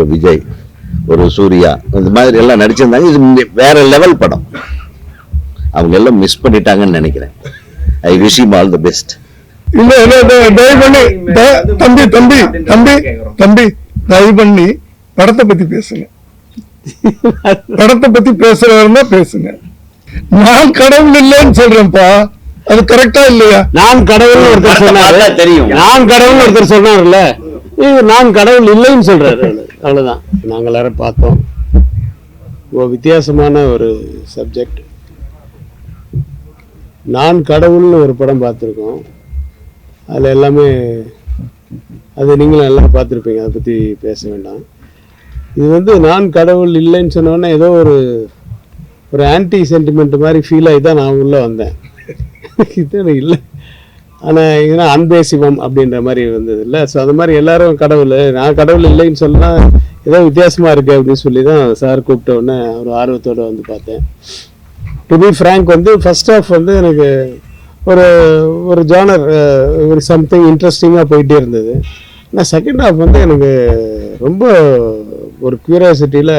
vijay ஒரு சூர்யா இந்த மாதிரி எல்லாம் நடிச்சிருந்தாங்க. இது வேற லெவல் படம். அவங்க எல்லாம் மிஸ் பண்ணிட்டாங்கன்னு நினைக்கிறேன். I wish him all the best. இல்ல தம்பி தம்பி தம்பி தம்பி தயவு பண்ணி படத்தை பத்தி பேசுங்க. படத்தை பத்தி பேசுறவர்னா பேசுங்க. நான் கடவுள் இல்லைன்னு சொல்றேன்ப்பா, அது கரெக்டா இல்லையா? நான் கடவுள் ஒருத்தர் சொன்னாரு, தெரியும். நான் கடவுள் ஒருத்தர் சொன்னார்ல, நான் கடவுள் இல்லைன்னு சொல்றாரு. அவ்வளவுதான். நாங்கள் எல்லாரும் பார்த்தோம். வித்தியாசமான ஒரு சப்ஜெக்ட். நான் கடவுள்னு ஒரு படம் பார்த்துருக்கோம். அதில் எல்லாமே அது நீங்களும் எல்லாம் பார்த்துருப்பீங்க, அதை பற்றி பேச வேண்டாம். இது நான் கடவுள் இல்லைன்னு சொன்னோன்னே ஏதோ ஒரு ஆன்டி சென்டிமெண்ட் மாதிரி ஃபீல் ஆகி தான் நான் உள்ளே வந்தேன். இது இல்லை, ஆனால் ஏன்னா அன்பே சிவம் அப்படின்ற மாதிரி இருந்தது இல்லை. ஸோ அது மாதிரி எல்லாரும் கடவுள், நான் கடவுள் இல்லைன்னு சொன்னால் ஏதோ வித்தியாசமாக இருக்குது அப்படின்னு சொல்லி தான் சார் கூப்பிட்ட உடனே ஒரு ஆர்வத்தோடு வந்து பார்த்தேன். To be frank, first half எனக்கு ஒரு ஜானர், ஒரு சம்திங் இன்ட்ரெஸ்டிங்காக போயிட்டே இருந்தது. ஆனால் செகண்ட் ஹாஃப் எனக்கு ரொம்ப ஒரு க்யூரியாசிட்டியில்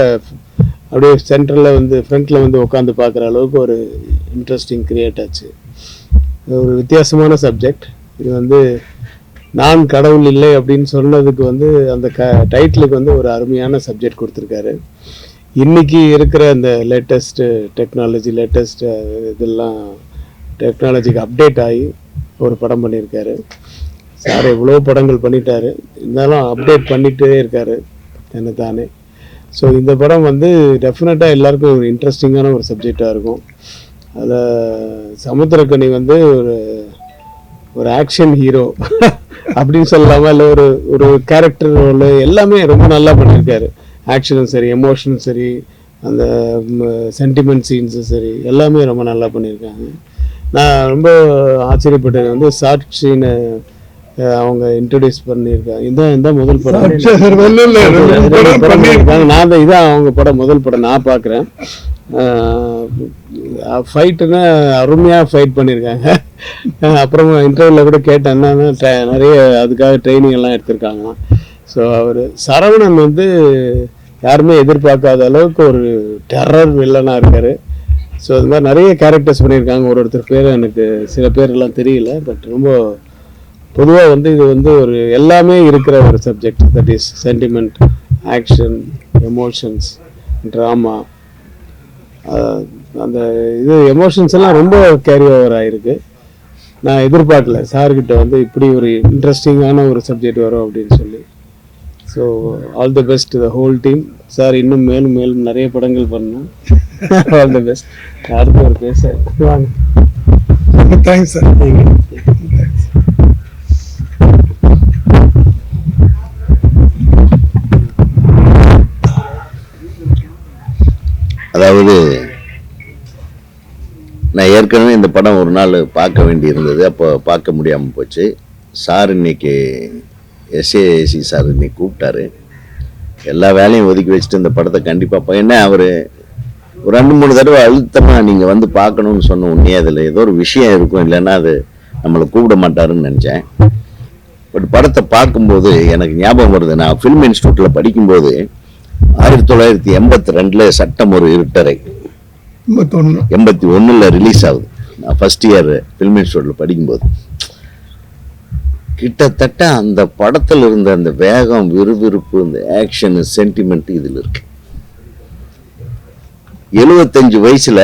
அப்படியே சென்டரில் ஃப்ரண்ட்டில் உட்காந்து பார்க்குற அளவுக்கு ஒரு இன்ட்ரெஸ்டிங் க்ரியேட் ஆச்சு. ஒரு வித்தியாசமான சப்ஜெக்ட். இது நான் கடவுள் இல்லை அப்படின்னு சொன்னதுக்கு அந்த டைட்டிலுக்கு ஒரு அருமையான சப்ஜெக்ட் கொடுத்துருக்காரு. இன்றைக்கி இருக்கிற அந்த லேட்டஸ்ட்டு டெக்னாலஜி, இதெல்லாம் டெக்னாலஜிக்கு அப்டேட் ஆகி ஒரு படம் பண்ணியிருக்காரு. சார் எவ்வளோ படங்கள் பண்ணிட்டாரு, இருந்தாலும் அப்டேட் பண்ணிகிட்டே இருக்காரு தானே. ஸோ இந்த படம் டெஃபினட்டாக எல்லாருக்கும் ஒரு இன்ட்ரெஸ்டிங்கான ஒரு சப்ஜெக்டாக இருக்கும். அதில் சமுத்திரக்கனி ஒரு ஆக்ஷன் ஹீரோ அப்படின்னு சொல்லலாமா, இல்லை ஒரு கேரக்டர் ரோல் எல்லாமே ரொம்ப நல்லா பண்ணியிருக்காரு. ஆக்ஷனும் சரி, எமோஷனும் சரி, அந்த சென்டிமெண்ட் சீன்ஸும் சரி, எல்லாமே ரொம்ப நல்லா பண்ணியிருக்காங்க. நான் ரொம்ப ஆச்சரியப்பட்டது சாட்சின்னு அவங்க இன்ட்ரடியூஸ் பண்ணியிருக்காங்க. இந்த முதல் படம் பண்ணியிருக்காங்க. நான் தான் இதான் அவங்க படம், முதல் படம் நான் பார்க்குறேன். ஃபைட்டுன்னா அருமையாக ஃபைட் பண்ணியிருக்காங்க. அப்புறம் இன்டர்வியூவில் கூட கேட்டேன், என்னன்னா நிறைய அதுக்காக ட்ரைனிங் எல்லாம் எடுத்திருக்காங்க. ஸோ அவர் சரவணன் யாருமே எதிர்பார்க்காத அளவுக்கு ஒரு டெரர் வில்லனாக இருக்கார். ஸோ அது மாதிரி நிறைய கேரக்டர்ஸ் பண்ணியிருக்காங்க. ஒருத்தர் பேர் எனக்கு சில பேர்லாம் தெரியல, பட் ரொம்ப பொதுவாக இது ஒரு எல்லாமே இருக்கிற ஒரு subject. That is sentiment, action, emotions, drama. அந்த எமோஷன்ஸ் எல்லாம் ரொம்ப கேரி ஓவர் ஆகிருக்கு. நான் எதிர்பார்க்கல சார்கிட்ட இப்படி ஒரு இன்ட்ரெஸ்டிங்கான ஒரு சப்ஜெக்ட் வரும் அப்படின்னு சொல்லி. So all the best the whole team. Sir இன்னும் மேலும் மேலும் நிறைய படங்கள் பண்ணணும். All the best. அடுத்து ஒரு பேச வாங்க. Thanks sir. அதாவது நான் ஏற்கனவே இந்த படம் ஒரு நாள் பார்க்க வேண்டி இருந்தது, அப்போ பார்க்க முடியாமல் போச்சு. சார் இன்னைக்கு SAC சார் இன்னைக்கு கூப்பிட்டாரு. எல்லா வேலையும் ஒதுக்கி வச்சுட்டு இந்த படத்தை கண்டிப்பாக என்ன அவர் ஒரு 2-3 தடவை அழுத்தமாக நீங்கள் பார்க்கணும்னு சொன்ன உடனே அதில் ஏதோ ஒரு விஷயம் இருக்கும், இல்லைன்னா அது நம்மளை கூப்பிட மாட்டாருன்னு நினச்சேன். பட் படத்தை பார்க்கும்போது எனக்கு ஞாபகம் வருது, நான் ஃபிலிம் இன்ஸ்டியூட்டில் படிக்கும்போது 1982 சட்டம் ஒரு இருட்டறை 81 ரிலீஸ் ஆகுது. நான் ஃபர்ஸ்ட் இயர் ஃபிலிம் இன்ஸ்டியூட்டில் படிக்கும்போது கிட்டத்தட்ட அந்த படத்தில் இருந்த அந்த வேகம், விறுவிறுப்பு, இந்த ஆக்ஷன், சென்டிமெண்ட் இதில் இருக்கு. 75 வயசுல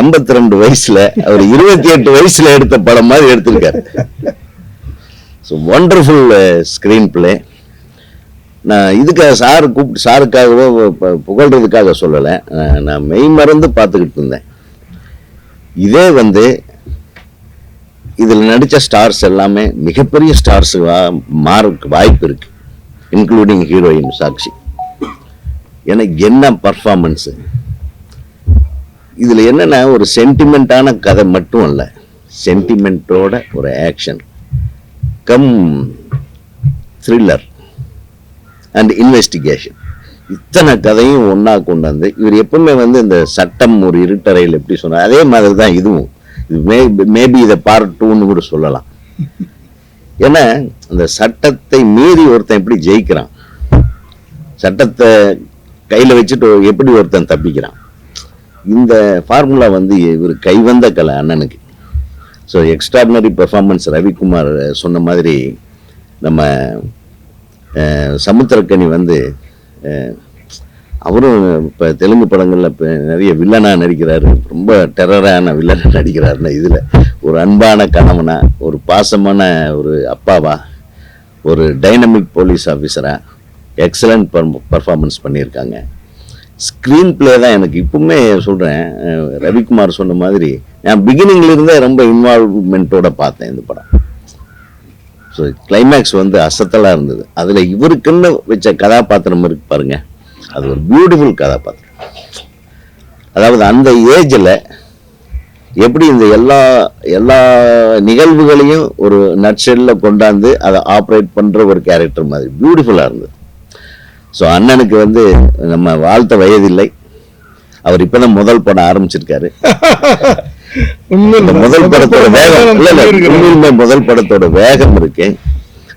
82 வயசுல அவர் 28 வயசுல எடுத்த படம் மாதிரி எடுத்திருக்காரு. So wonderful screen play. நான் இதுக்காக சாருக்காகவோ புகழ்றதுக்காக சொல்லலை, நான் மெய் மறந்து பார்த்துக்கிட்டு இருந்தேன். இதே இதில் நடித்த ஸ்டார்ஸ் எல்லாமே மிகப்பெரிய ஸ்டார்ஸ் மாறக்கு வாய்ப்பு இருக்கு, இன்க்ளூடிங் ஹீரோயின் சாட்சி. எனக்கு என்ன பர்ஃபார்மன்ஸு இதில் என்னென்னா, ஒரு சென்டிமெண்ட்டான கதை மட்டும் அல்ல, சென்டிமெண்ட்டோட ஒரு action come thriller and investigation, இத்தனை கதையும் ஒன்றா கொண்டு இவர் எப்பவுமே இந்த சட்டம் ஒரு இருட்டறையில் எப்படி சொன்னார், அதே மாதிரி தான் இதுவும். இது மேபி இதை பார்ட் 2ன்னு கூட சொல்லலாம். ஏன்னா அந்த சட்டத்தை மீறி ஒருத்தன் எப்படி ஜெயிக்கிறான், சட்டத்தை கையில் வச்சுட்டு எப்படி ஒருத்தன் தப்பிக்கிறான். இந்த ஃபார்முலா வந்து இவர் கைவந்த கலை அண்ணனுக்கு. So extraordinary performance. ரவிக்குமார் சொன்ன மாதிரி நம்ம சமுத்திரக்கனி வந்து அவரும் இப்போ தெலுங்கு படங்களில் இப்போ நிறைய வில்லனாக நடிக்கிறாரு, ரொம்ப டெரரான வில்லனாக நடிக்கிறாருன்னா இதில் ஒரு அன்பான கணவனா, ஒரு பாசமான ஒரு அப்பாவா, ஒரு டைனமிக் போலீஸ் ஆஃபீஸராக எக்ஸலண்ட் பர்ஃபார்மன்ஸ் பண்ணியிருக்காங்க. ஸ்க்ரீன் பிளே தான் எனக்கு இப்பவுமே சொல்கிறேன். ரவிக்குமார் சொன்ன மாதிரி நான் பிகினிங்லேருந்தே ரொம்ப இன்வால்வ்மெண்ட்டோட பார்த்தேன் இந்த படம். ஸோ கிளைமேக்ஸ் வந்து அசத்தலாக இருந்தது. அதில் இவருக்குன்னு வச்ச கதாபாத்திரம் இருக்கு பாருங்க, அது ஒரு பியூட்டிஃபுல் கதாபாத்திரம். அதாவது அந்த ஏஜில் எப்படி இந்த எல்லா நிகழ்வுகளையும் ஒரு நட்செல்ல கொண்டாந்து அதை ஆப்ரேட் பண்ணுற ஒரு கேரக்டர் மாதிரி பியூட்டிஃபுல்லாக இருந்தது. ஸோ அண்ணனுக்கு வந்து நம்ம வாழ்த்த வயதில்லை. அவர் இப்பதான் முதல் படம் ஆரம்பிச்சிருக்காரு. முதல் படத்தோட வேகம் உண்மையிலுமே முதல் படத்தோட வேகம் இருக்கு.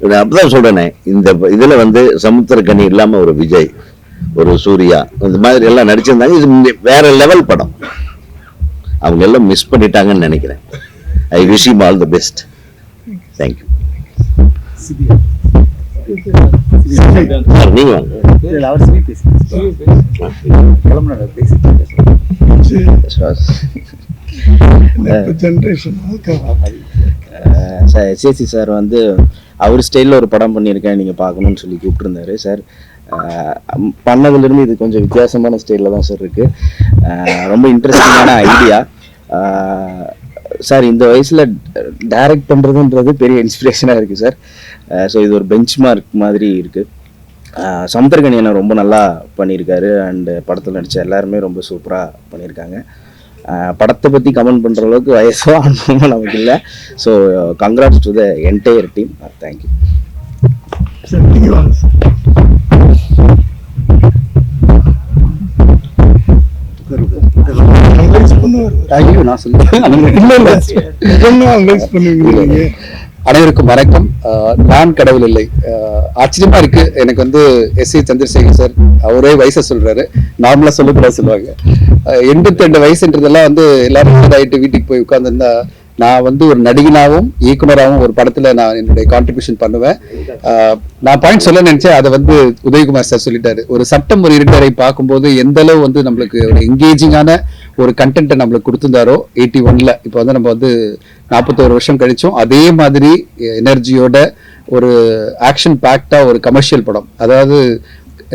அப்பதான் சொல்றேனே, இந்த இதுல வந்து சமுத்திரக்கனி இல்லாம ஒரு விஜய், ஒரு சூர்யா, இந்த மாதிரி எல்லாம் நடிச்சிருந்தாங்க. இது வேற லெவல் படம். அவங்க எல்லாம் மிஸ் பண்ணிட்டாங்கன்னு நினைக்கிறேன். I wish him all the best. Thank you. நீங்க வாங்க. SAC சார் வந்து அவர் ஸ்டைலில் ஒரு படம் பண்ணியிருக்கேன், நீங்கள் பார்க்கணும்னு சொல்லி கூப்பிட்டுருந்தாரு சார். பண்ணதுலேருந்து இது கொஞ்சம் வித்தியாசமான ஸ்டைலில் தான் சார் இருக்குது. ரொம்ப இன்ட்ரெஸ்டிங்கான ஐடியா சார். இந்த வயசில் டைரக்ட் பண்ணுறதுன்றது பெரிய இன்ஸ்பிரேஷனாக இருக்குது சார். ஸோ இது ஒரு பெஞ்ச் மார்க் மாதிரி இருக்குது. சமுத்திரக்கனி என்ன ரொம்ப நல்லா பண்ணியிருக்காரு. அண்டு படத்தில் நடித்த எல்லாருமே ரொம்ப சூப்பராக பண்ணியிருக்காங்க. படத்தை பற்றி கமெண்ட் பண்ணுற அளவுக்கு வயசோ அனுபவமோ நமக்கு இல்லை. So congrats to the entire team. Thank you. நான் சொல்லுவேன். அனைவருக்கும் வணக்கம். நான் கடவுள் இல்லை. ஆச்சரியமா இருக்கு எனக்கு வந்து SC சந்திரசேகர் சார் அவரே வயசை சொல்றாரு. நார்மலா சொல்லக்கூடாது சொல்லுவாங்க. 82 வயசுன்றதெல்லாம் வந்து எல்லாரும் ஆயிட்டு வீட்டுக்கு போய் உட்கார்ந்துருந்தா நான் வந்து ஒரு நடிகனாகவும் இயக்குனராகவும் ஒரு படத்துல நான் என்னுடைய கான்ட்ரிபியூஷன் பண்ணுவேன். நான் பாயிண்ட் சொல்ல நினைச்சேன், அதை வந்து உதயகுமார் சார் சொல்லிட்டாரு. ஒரு சட்டம் ஒரு இருட்டரை பார்க்கும்போது எந்த அளவு வந்து நம்மளுக்கு ஒரு என்கேஜிங்கான ஒரு கண்டென்ட்டை நம்மளுக்கு கொடுத்துருந்தாரோ 81ல, இப்போ வந்து நம்ம வந்து 41 வருஷம் கழிச்சோம். அதே மாதிரி எனர்ஜியோட ஒரு ஆக்ஷன் பேக்டா ஒரு கமர்ஷியல் படம், அதாவது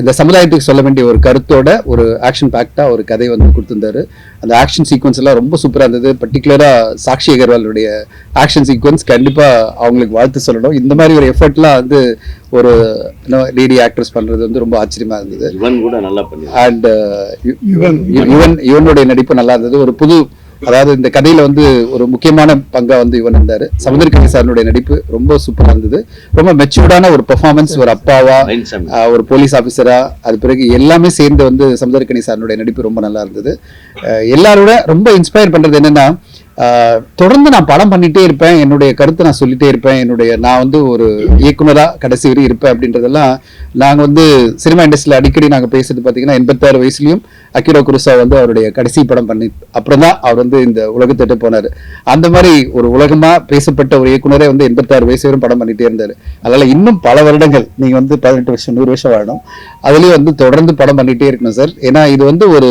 இந்த சமுதாயத்துக்கு சொல்ல வேண்டிய ஒரு கருத்தோட ஒரு ஆக்ஷன் பேக்டா ஒரு கதை வந்து கொடுத்துருந்தாரு. அந்த ஆக்ஷன் சீக்வன்ஸ் எல்லாம் ரொம்ப சூப்பராக இருந்தது. பர்டிகுலரா சாக்ஷி அகர்வாலுடைய ஆக்ஷன் சீக்வன்ஸ் கண்டிப்பா அவங்களுக்கு வாழ்த்து சொல்லணும். இந்த மாதிரி ஒரு எஃபர்ட்லாம் வந்து ஒரு லேடி ஆக்ட்ரஸ் பண்றது வந்து ரொம்ப ஆச்சரியமா இருந்தது. அண்ட் இவனுடைய நடிப்பு நல்லா இருந்தது. ஒரு புது, அதாவது இந்த கதையில வந்து ஒரு முக்கியமான பங்கா வந்து இவன் இருந்தாரு. சமுத்திரக்கனி சாருடைய நடிப்பு ரொம்ப சூப்பரா இருந்தது. ரொம்ப மெச்சூர்டான ஒரு பெர்ஃபார்மன்ஸ், ஒரு அப்பாவா, ஒரு போலீஸ் ஆபீசரா, அது பிறகு எல்லாமே சேர்ந்து வந்து சமுத்திரக்கனி சாருடைய நடிப்பு ரொம்ப நல்லா இருந்தது. எல்லாரோட ரொம்ப இன்ஸ்பயர் பண்றது என்னன்னா, தொடர்ந்து நான் படம் பண்ணிட்டே இருப்பேன், என்னுடைய கருத்தை நான் சொல்லிட்டே இருப்பேன், நான் வந்து ஒரு இயக்குனரா கடைசி வரை இருப்பேன் அப்படின்றதெல்லாம் நாங்க வந்து சினிமா இண்டஸ்ட்ரியில அடிக்கடி நாங்க பேசுறது பாத்தீங்கன்னா 86 வயசுலயும் அகிரோ குரோசாவா வந்து அவருடைய கடைசி படம் பண்ணி அப்புறம் தான் அவர் வந்து இந்த உலகத்திட்ட போனாரு. அந்த மாதிரி ஒரு உலகமா பேசப்பட்ட ஒரு இயக்குனரே வந்து 86 வயசு வரையும் படம் பண்ணிட்டே இருந்தாரு. அதனால இன்னும் பல வருடங்கள் நீங்க வந்து 18 வருஷம் 100 வருஷம் வாழணும், அதுலயும் வந்து தொடர்ந்து படம் பண்ணிட்டே இருக்கணும் சார். ஏன்னா இது வந்து ஒரு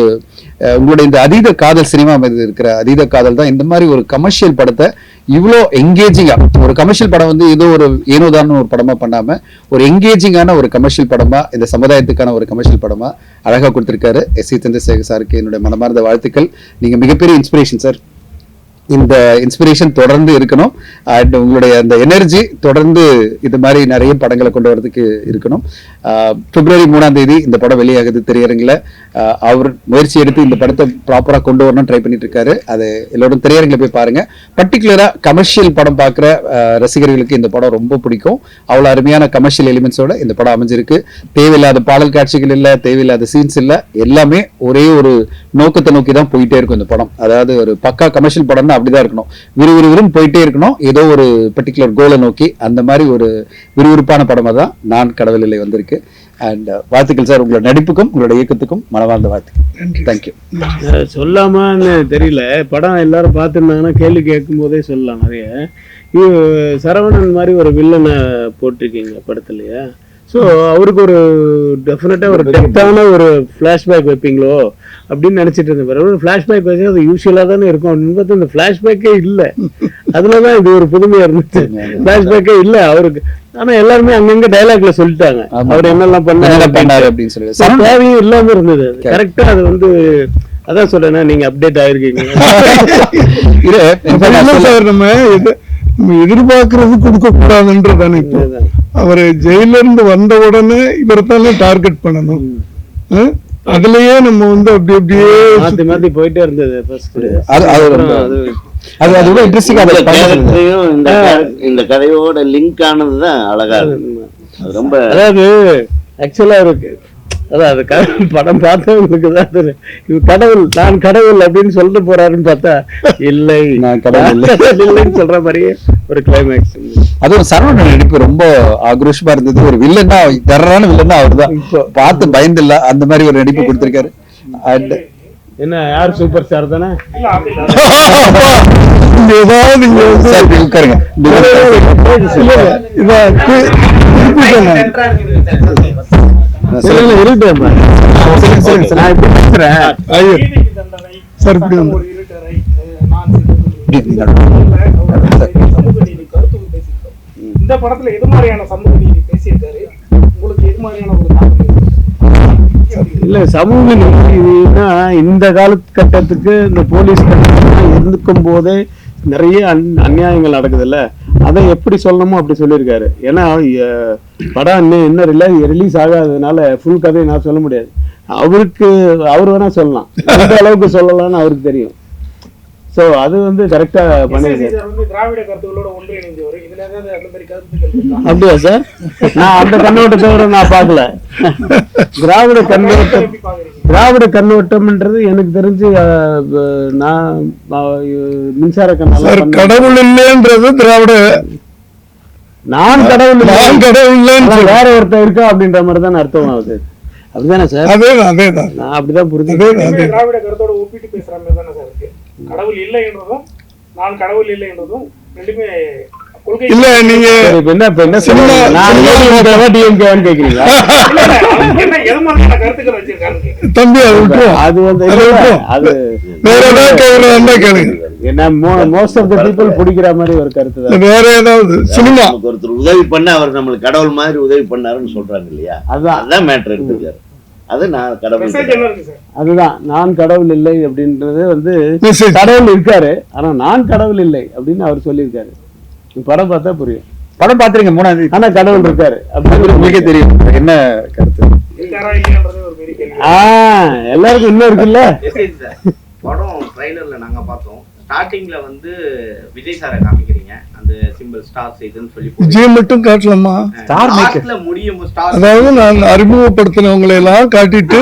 உங்களுடைய இந்த அதீத காதல் சினிமா மீது இருக்கிற அதீத காதல் தான் இந்த மாதிரி ஒரு கமர்ஷியல் படத்தை இவ்வளோ என்கேஜிங்கா, ஒரு கமர்ஷியல் படம் வந்து ஏதோ ஒரு ஏனோதான ஒரு படமா பண்ணாம ஒரு என்கேஜிங்கான ஒரு கமர்ஷியல் படமா, இந்த சமுதாயத்துக்கான ஒரு கமர்ஷியல் படமா அழகா கொடுத்திருக்காரு. SC சந்திரசேகர் சாருக்கு என்னுடைய மனமார்ந்த வாழ்த்துக்கள். நீங்க மிகப்பெரிய இன்ஸ்பிரேஷன் சார். இந்த இன்ஸ்பிரேஷன் தொடர்ந்து இருக்கணும். அண்ட் உங்களுடைய அந்த எனர்ஜி தொடர்ந்து இது மாதிரி நிறைய படங்களை கொண்டு வரதுக்கு இருக்கணும். February 3 இந்த படம் வெளியாகுது திரையரங்கில். அவர் முயற்சி எடுத்து இந்த படத்தை ப்ராப்பராக கொண்டு வரணும் ட்ரை பண்ணிட்டு இருக்காரு. அது எல்லோரும் திரையரங்கில் போய் பாருங்க. பர்டிகுலரா கமர்ஷியல் படம் பார்க்குற ரசிகர்களுக்கு இந்த படம் ரொம்ப பிடிக்கும். அவ்வளோ அருமையான கமர்ஷியல் எலிமெண்ட்ஸோட இந்த படம் அமைஞ்சிருக்கு. தேவையில்லாத பாடல் காட்சிகள் இல்லை, தேவையில்லாத சீன்ஸ் இல்லை, எல்லாமே ஒரே ஒரு நோக்கத்தை நோக்கி தான் போயிட்டே இருக்கும் இந்த படம். அதாவது ஒரு பக்கா கமர்ஷியல் படம்னா அப்படிதான் இருக்கணும், விறுவிறுவிறுன்னு போயிட்டே இருக்கணும் ஏதோ ஒரு பர்டிகுலர் கோலை நோக்கி. அந்த மாதிரி ஒரு விறுவிறுப்பான படமா தான் நான் கடவுள் இல்லை வந்திருக்கு. அண்ட் வாழ்த்துக்கள் சார், உங்களோட நடிப்புக்கும் உங்களோட இயக்கத்துக்கும் மனவார்ந்த வாழ்த்துக்கள். தேங்க்யூ. சொல்லாமான்னு தெரியல, படம் எல்லாரும் பார்த்துருந்தாங்கன்னா கேள்வி கேட்கும் போதே சொல்லலாம் நிறைய. இது சரவணன் மாதிரி ஒரு வில்லனை போட்டிருக்கீங்க படத்துலையே. ஸோ அவருக்கு ஒரு டெஃபினட்டாக ஒரு டெப்த்தான ஒரு ஃப்ளாஷ்பேக் வைப்பீங்களோ அப்படின்னு நினச்சிட்டு இருந்தேன். ஒரு ஃப்ளாஷ்பேக் வச்சு அது யூஸ்வலாக தானே இருக்கும் அப்படின்னு பார்த்தா அந்த ஃப்ளாஷ்பேக்கே இல்லை. அதில் தான் இது ஒரு புதுமையாக இருந்துச்சு. ஃப்ளாஷ்பேக்கே இல்லை அவருக்கு. ஆனால் எல்லாருமே அங்கங்கே டைலாக்ல சொல்லிட்டாங்க அவர் என்னெல்லாம் பண்ணாரு அப்படின்னு சொல்லி. தேவையும் இல்லாமல் இருந்தது. கரெக்டாக அது வந்து அதான் சொல்றேன்னா நீங்க அப்டேட் ஆயிருக்கீங்க. நம்ம எதிர்பார்க்கறது கொடுக்க கூடாதுன்றதானே. இப்போ அவரு ஜெயில இருந்து வந்த உடனே இவர்தானே டார்கெட் பண்ணணும். அதுலயே நம்ம வந்து அப்படி அப்படியே மாத்தி மாத்தி போயிட்டே இருந்தது. இந்த கதையோட லிங்க் ஆனதுதான் அழகா இருக்கு. அது ரொம்ப அதாவது ஆக்சுவலா இருக்கு. அதாவது படம் பார்த்தவங்களுக்கு தான் இது கடவுள் நான் கடவுள் அப்படின்னு சொல்லிட்டு போறாருன்னு பார்த்தா இல்லை நான் கடவுள் இல்லைன்னு சொல்ற மாதிரியே ஒரு கிளைமேக்ஸ். அதுவும் சரவணன் நடிப்பு ரொம்ப ஆக்ரோஷமா இருந்தது. ஒரு வில்லன்னா தர்றான வில்லன்னா அவர் தான். பார்த்து பயந்து இல்ல அந்த மாதிரி ஒரு நடிப்பு கொடுத்திருக்காரு. அண்ட் என்ன யார் சூப்பர் ஸ்டார் தானே. உட்காருங்க. இந்த படத்துல எது மாதிரியான சமூக நீதி பேசியிருக்காரு? உங்களுக்கு எது மாதிரியான ஒரு இல்ல சமூக நீதினா இந்த காலகட்டத்துக்கு இந்த போலீஸ் இருந்துக்கும் போதே நிறைய அநியாயங்கள் நடக்குதுல்ல, அதை எப்படி சொல்லணுமோ அப்படி சொல்லியிருக்காரு. ஏன்னா படம் இன்னும் ரிலீஸ் ஆகாததுனால ஃபுல் கதையை நான் சொல்ல முடியாது. அவர் வேணா சொல்லலாம், எந்த அளவுக்கு சொல்லலாம்னு அவருக்கு தெரியும். ஸோ அது வந்து கரெக்டா பண்ணிருக்காரு. திராவிட கருத்துக்களோட ஒன்றிணைஞ்சவர். இதுல ஏதாவது அந்த மாதிரி கருத்துக்கள் அப்படியா சார்? நான் அந்த கண்ணோட்டத்தோட நான் பார்க்கல. திராவிட கண்ணோட்டம்ன்றது எனக்கு தெரிஞ்சு நான் மின்சார கண்ணால கடவுள் இல்லைன்றது திராவிட. நான் கடவுள் வேற ஒருத்தர் இருக்கா அப்படின்ற மாதிரி தான் அர்த்தம் ஆகுது. அப்படிதானே சார்? அதேதான் நான் அப்படிதான் புரிஞ்சுக்கிறேன். திராவிட கருத்தோட ஒப்பிட்டு பேசுற மாதிரி தானே சார் இருக்கு. கடவுள் இல்லை என்றதும் நான் கடவுள் இல்லை என்றதும் ரெண்டுமே இல்ல. நீங்க என்ன கேக்குறீங்களா? தம்பி அது வந்து அது வேற ஏதாவது கேளுங்க. என்ன மோஸ்ட் ஆஃப் தி பீப்புள் பிடிக்கிற மாதிரி ஒரு கருத்து தான். வேற ஏதாவது சினிமா ஒருத்தர் உதவி பண்ண அவர் நம்மளுக்கு கடவுள் மாதிரி உதவி பண்ணாருன்னு சொல்றாங்க இல்லையா? அதான் மேட்டர் எடுத்துக்காரு. அது நான் கடவுள், அதுதான் நான் கடவுள் இல்லை அப்படின்றது வந்து கடவுள் இருக்காரு, ஆனா நான் கடவுள் இல்லை அப்படின்னு அவர் சொல்லியிருக்காரு. படம் பார்த்தா புரியும். படம் பாத்துறீங்க 3ஆம் தேதி. ஆனா கடவுள் இருக்காரு அப்படின்னு உங்களுக்கே தெரியும். என்ன கருத்து? எல்லாருக்கும் இன்னும் இருக்குல்ல. படம் ட்ரைலர்ல நாங்க பார்த்தோம். ஸ்டார்டிங்ல வந்து விஜய் சாரை காமிக்கிறீங்க, அந்த சிம்பிள் ஸ்டார்ஸ் இதுன்னு சொல்லி. விஜய் மட்டும் காட்டலாமா? ஸ்டார்ல முடியும். அதாவது நான் அறிமுகப்படுத்தினவங்களை எல்லாம் காட்டிட்டு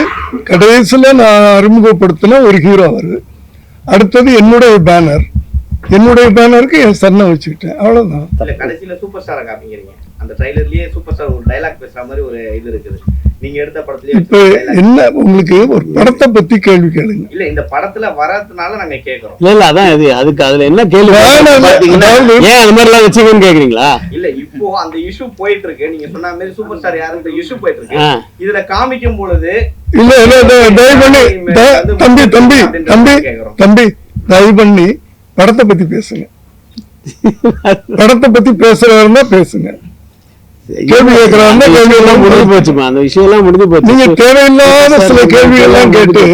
கடைசியில நான் அறிமுகப்படுத்தின ஒரு ஹீரோ வருது. அடுத்தது என்னுடைய பேனருக்கு என் சன்னை வச்சுக்கிட்டேன். அவ்வளவுதான். கடைசியில சூப்பர் ஸ்டாரை காமிக்கிறீங்க. அந்த ட்ரைலர்லயே சூப்பர் ஸ்டார் ஒரு டைலாக் பேசுற மாதிரி ஒரு இது இருக்குது. நீங்க எடுத்த படத்துலயே இப்ப என்ன உங்களுக்கு ஒரு படத்தை பத்தி கேள்வி கேளுங்க. இல்ல இந்த படத்துல வரதுனால நாங்க கேக்குறோம். இல்ல அதான் இது அதுக்கு அதுல என்ன கேள்வி ஏன் அது மாதிரி எல்லாம் வச்சுக்கன்னு கேக்குறீங்களா? இல்ல இப்போ அந்த இஷ்யூ போயிட்டு இருக்கு. நீங்க சொன்ன மாதிரி சூப்பர் ஸ்டார் யாருன்ற இஷ்யூ போயிட்டு இருக்கு. இதுல காமிக்கும் பொழுது தம்பி தயவு பண்ணி படத்தை பத்தி பேசுங்க. படத்தை பத்தி பேசுறவங்க பேசுங்க. கேள்வி கேட்கறாங்க. கேள்வி எல்லாம் முடிஞ்சு போச்சுமா. அந்த விஷயம் எல்லாம் முடிஞ்சு போச்சு. நீங்க தேவையில்லாத சில கேள்வி எல்லாம் கேட்டு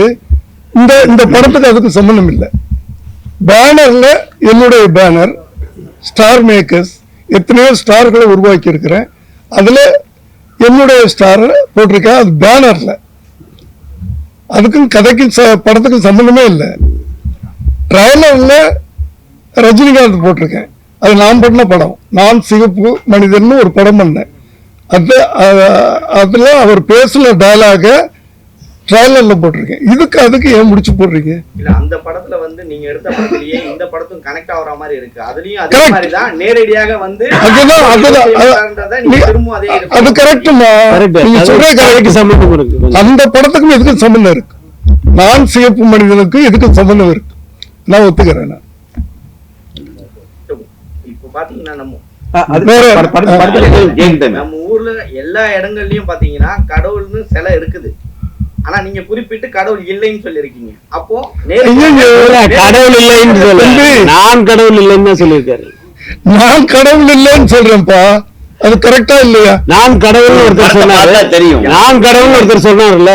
இந்த படத்துக்கு அதுக்கு சம்பந்தம் இல்லை. பேனர்ல என்னுடைய பேனர் ஸ்டார் மேக்கர்ஸ் எத்தனையோ ஸ்டார்களை உருவாக்கி இருக்கிறேன். அதுல என்னுடைய ஸ்டார் போட்டிருக்கேன். அது பேனர்ல. அதுக்கும் கதைக்கும் படத்துக்கும் சம்பந்தமே இல்லை. ட்ரைலர்ல ரஜினிகாந்த் போட்டிருக்கேன். அது நான் பண்ண படம். நான் சிகப்பு மனிதன் ஒரு படம் பண்ணேன். அதுல அவர் பேசுன டயலாக ட்ரைலர்ல போட்டிருக்கேன். இதுக்கு அதுக்கு ஏன் முடிச்சு போடுறீங்க? இல்ல அந்த படத்துல வந்து நீங்க எடுத்த படத்திலேயே இந்த படத்தும் கனெக்ட் ஆகுற மாதிரி இருக்கு. அதுலயும் அதே மாதிரி தான் நேரடியாக வந்து திரும்ப அதே அது கரெக்ட்டுமா, நீங்க சொல்ற கரெக்ட். சம்பந்தம் இருக்கு, அந்த படத்துக்கும் எதுக்கும் சம்பந்தம் இருக்கு. நான் சிவப்பு மனிதனுக்கு எதுக்கும் சம்பந்தம் இருக்கு, நான் ஒத்துக்கிறேன். இப்ப பாத்தீங்கன்னா நம்ம நம்ம ஊர்ல எல்லா இடங்கள்லயும் பாத்தீங்கன்னா கடவுள்னு சிலை இருக்குது. ஆனா நீங்க குறிப்பிட்டு கடவுள் இல்லைன்னு சொல்லிருக்கீங்க. அப்போ கடவுள் இல்லைன்னு சொல்லி நான் கடவுள் இல்லைன்னு சொல்லியிருக்காரு. நான் கடவுள் இல்லைன்னு சொல்றேன்ப்பா, அது கரெக்டா இல்லையா? நான் கடவுள் ஒருத்தர் சொன்னாரு, தெரியும். நான் கடவுள் ஒருத்தர் சொன்னார்ல,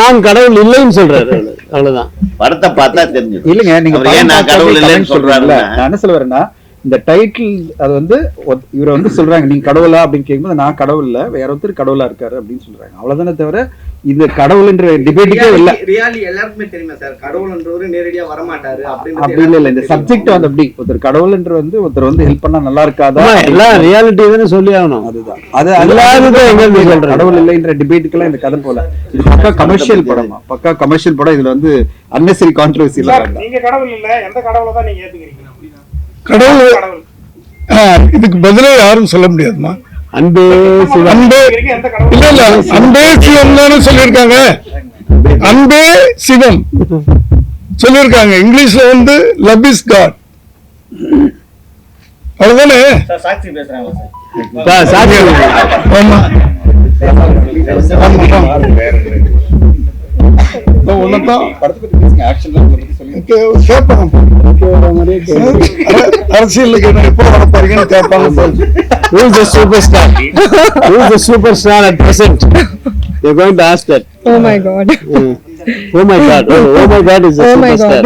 நான் கடவுள் இல்லைன்னு சொல்றாரு. அவ்வளவுதான், படத்தை பார்த்தா தெரிஞ்சு. இல்லைங்க, நீங்க நான் கடவுள் இல்லைன்னு சொல்றாருல, நான் என்ன சொல்ல வரேன்னா இந்த டைட்டில் அது வந்து இவரை வந்து சொல்றாங்க நீங்க கடவுளா அப்படின்னு கேட்கும்போது நான் கடவுள் இல்ல, வேற ஒருத்தர் கடவுளா இருக்காரு அப்படின்னு சொல்றாங்க. அவ்வளவுதானே தவிர இது கடவுள்ன்ற டிபேட்டுக்கே இல்ல. ரியாலிட்டி எல்லாருக்குமே தெரியுமா சார், கடவுள்ன்றவரு நேரடியா வர மாட்டாரு அப்படி இல்ல. இந்த சப்ஜெக்ட் வந்து அப்படி ஒருத்தர் கடவுள்ன்ற வந்து ஒருத்தர் வந்து ஹெல்ப் பண்ணா நல்லா இருக்காதா, எல்லாம் ரியாலிட்டி தானே சொல்லி ஆகணும். அதுதான் அது எல்லாரும் கடவுள் இல்லைன்ற டிபேட்டுக்கெல்லாம் இந்த கதை போல. இது பக்கா கமர்ஷியல் படம், பக்கா கமர்ஷியல் படம். இதுல வந்து அன்னெசரி கான்ட்ரோவர்சி இல்ல. நீங்க கடவுள் இல்ல, எந்த கடவுளை தான் நீங்க ஏத்துக்கிறீங்க? கடவுள் இதுக்கு பதிலே யாரும் சொல்ல முடியாதுமா. அன்பே அன்பே இல்ல இல்ல, அன்பே சிவம் தானே சொல்லியிருக்காங்க. அன்பே சிவம் சொல்லியிருக்காங்க. இங்கிலீஷ்ல வந்து லவ் இஸ் காட், அவ்வளவுதானே. சாட்சி பேசுறாங்க அரசியலுக்கு எப்போ வரப்பாருங்கன்னு கேட்பாங்க. Who is the superstar? Who is the superstar at present? You're going to ask that. Oh my God. Oh my God. Oh my God is the superstar.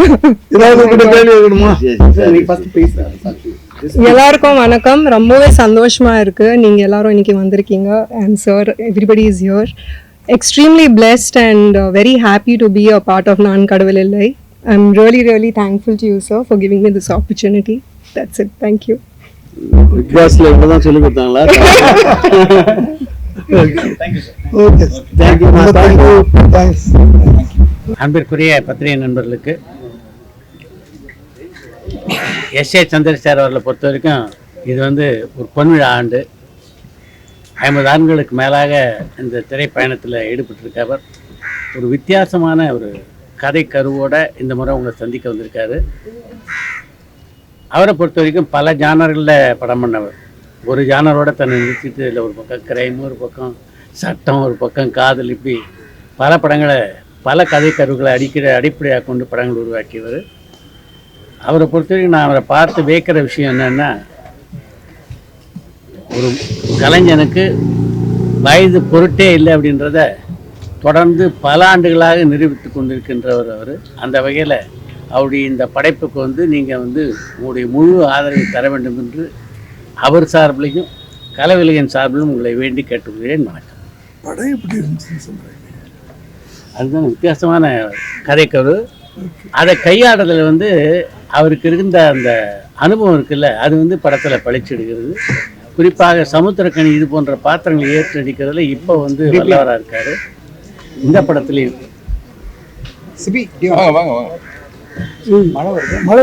எல்லாருக்கும் வணக்கம். ரொம்பவே சந்தோஷமா இருக்கு நீங்க எல்லாரும் இன்னைக்கு வந்திருக்கீங்க. And sir, everybody is here. Extremely blessed and very happy to be a part of Naan Kadavul Illai. I'm really thankful to you, sir, for giving me this opportunity. That's it. Thank you. Classல இப்பதான் சொல்லி கொடுத்தாங்களா? அன்பிற்குரிய பத்திரிகை நண்பர்களுக்கு S A Chandrasekhar அவர்களை பொறுத்த வரைக்கும் இது வந்து ஒரு பொன்விழா ஆண்டு. 50 ஆண்டுகளுக்கு மேலாக இந்த திரைப்பயணத்தில் ஈடுபட்டிருக்கவர். ஒரு வித்தியாசமான ஒரு கதை கருவோட இந்த முறை உங்களை சந்திக்க வந்திருக்காரு. அவரை பொறுத்த வரைக்கும் பல ஜானர்களில் படம் பண்ணவர். ஒரு ஜானரோட தன்னை நிறுத்திட்டு இதில் ஒரு பக்கம் கிரைம், ஒரு பக்கம் சட்டம், ஒரு பக்கம் காதல், இப்படி பல படங்களை பல கதை கருவுகளை அடிப்படையாக கொண்டு படங்கள் உருவாக்கியவர். அவரை பொறுத்த வரைக்கும் நான் அவரை பார்த்து வைக்கிற விஷயம் என்னென்னா, ஒரு கலைஞனுக்கு வயது பொருட்டே இல்லை அப்படின்றத தொடர்ந்து பல ஆண்டுகளாக நிரூபித்து கொண்டிருக்கின்றவர் அவர். அந்த வகையில் அவருடைய இந்த படைப்புக்கு வந்து நீங்கள் வந்து உங்களுடைய முழு ஆதரவை தர வேண்டும் என்று அவர் சார்பிலையும் கலைவிலகன் சார்பிலும் உங்களை வேண்டி கேட்டுக்கொள்கிறேன். வணக்கம். படம் எப்படி இருந்துச்சுன்னு சொல்கிறேன். அதுதான் வித்தியாசமான கதைக்கரு. அதை கையாடுறதுல வந்து அவருக்கு இருந்த அந்த அனுபவம் இருக்குல்ல, அது வந்து படத்தில் பழிச்சிடுகிறது. குறிப்பாக சமுத்திரக்கனி இது போன்ற பாத்திரங்களை ஏற்றடிக்கிறதுல இப்போ வந்து வல்லவராக இருக்கார். இந்த படத்துலையும் மழை